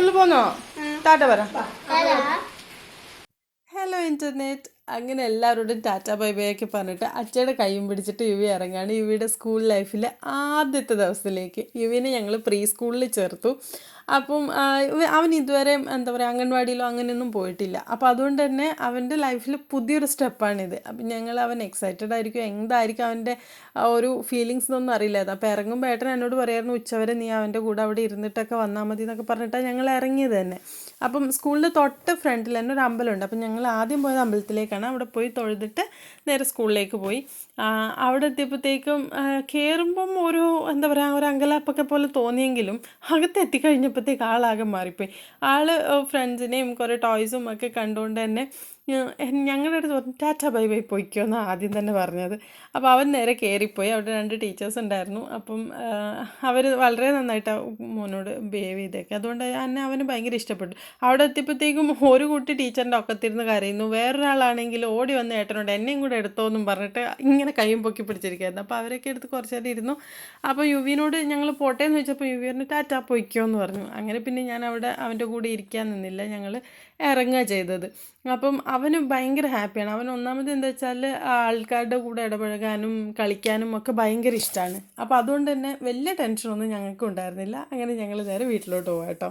സ്കൂളിൽ പോന്നോ? ടാറ്റ പറ. Hello internet. അങ്ങനെ എല്ലാവരോടും ടാറ്റ ബൈ ബൈ ഒക്കെ പറഞ്ഞിട്ട് അച്ഛയുടെ കൈയും പിടിച്ചിട്ട് യുവി ഇറങ്ങാണ് യുവിയുടെ സ്കൂൾ ലൈഫിലെ ആദ്യത്തെ ദിവസത്തിലേക്ക്. യുവിനെ ഞങ്ങൾ പ്രീ സ്കൂളിൽ ചേർത്തു. അപ്പം അവൻ ഇതുവരെ എന്താ പറയുക അംഗൻവാടിയിലോ അങ്ങനെയൊന്നും പോയിട്ടില്ല. അപ്പോൾ അതുകൊണ്ട് തന്നെ അവൻ്റെ ലൈഫിൽ പുതിയൊരു സ്റ്റെപ്പാണിത്. അപ്പം അവൻ എക്സൈറ്റഡ് ആയിരിക്കും, എന്തായിരിക്കും അവൻ്റെ ഒരു ഫീലിങ്സ് എന്നൊന്നും അറിയില്ല. അപ്പോൾ ഇറങ്ങുമ്പോൾ ഏട്ടൻ എന്നോട് പറയായിരുന്നു ഉച്ചവരെ നീ അവൻ്റെ കൂടെ അവിടെ ഇരുന്നിട്ടൊക്കെ വന്നാൽ മതി എന്നൊക്കെ പറഞ്ഞിട്ടാണ് ഞങ്ങൾ ഇറങ്ങിയത് തന്നെ. അപ്പം സ്കൂളിൻ്റെ തൊട്ട് ഫ്രണ്ടിൽ തന്നെ ഒരു അമ്പലമുണ്ട്. അപ്പം ഞങ്ങൾ ആദ്യം പോയത് അമ്പലത്തിലേക്കാണ്. അവിടെ പോയി തൊഴുതിട്ട് നേരെ സ്കൂളിലേക്ക് പോയി. അവിടെ എത്തിയപ്പോഴത്തേക്കും കയറുമ്പം ഒരു എന്താ പറയുക ഒരു അങ്കലാപ്പൊക്കെ പോലെ തോന്നിയെങ്കിലും അകത്ത് എത്തിക്കഴിഞ്ഞപ്പോഴത്തേക്ക് ആളാകെ മാറിപ്പോയി. ഫ്രണ്ട്സിനെയും കുറേ ടോയ്സും ഒക്കെ കണ്ടുകൊണ്ട് തന്നെ ഞങ്ങളുടെ അടുത്ത് പറഞ്ഞു ടാറ്റ ബൈ ബൈ പോയിക്കോ എന്നാണ് ആദ്യം തന്നെ പറഞ്ഞത്. അപ്പോൾ അവൻ നേരെ കയറിപ്പോയി. അവിടെ 2 ടീച്ചേഴ്സ് ഉണ്ടായിരുന്നു. അപ്പം അവർ വളരെ നന്നായിട്ട് മോനോട് ബിഹേവ് ചെയ്തേക്കെ. അതുകൊണ്ട് തന്നെ അവന് ഭയങ്കര ഇഷ്ടപ്പെട്ടു. അവിടെ എത്തിയപ്പോഴത്തേക്കും ഒരു കുട്ടി ടീച്ചറിൻ്റെ ഒക്കത്തിരുന്ന് കരയുന്നു, വേറൊരാളാണെങ്കിൽ ഓടി വന്ന് ഏട്ടനോട് എന്നെയും കൂടെ എടുത്തോ എന്നും പറഞ്ഞിട്ട് ഇങ്ങനെ കൈയും പൊക്കി പിടിച്ചിരിക്കുകയായിരുന്നു. അപ്പോൾ അവരൊക്കെ എടുത്ത് കുറച്ച് നേരം ഇരുന്നു. അപ്പോൾ യുവിനോട് ഞങ്ങൾ പോട്ടെ എന്ന് ചോദിച്ചപ്പോൾ യുവി പറഞ്ഞു ടാറ്റ പോയിക്കോ എന്ന് പറഞ്ഞു. അങ്ങനെ പിന്നെ ഞാൻ അവിടെ അവൻ്റെ കൂടെ ഇരിക്കാൻ നിന്നില്ല, ഞങ്ങൾ ഇറങ്ങുക ചെയ്തത്. അപ്പം അവന് ഭയങ്കര ഹാപ്പിയാണ്. അവൻ ഒന്നാമത് എന്താ വെച്ചാൽ ആൾക്കാരുടെ കൂടെ ഇടപഴകാനും കളിക്കാനും ഒക്കെ ഭയങ്കര ഇഷ്ടമാണ്. അപ്പോൾ അതുകൊണ്ട് തന്നെ വലിയ ടെൻഷനൊന്നും ഞങ്ങൾക്ക് ഉണ്ടായിരുന്നില്ല. അങ്ങനെ ഞങ്ങൾ നേരെ വീട്ടിലോട്ട് പോകാം കേട്ടോ.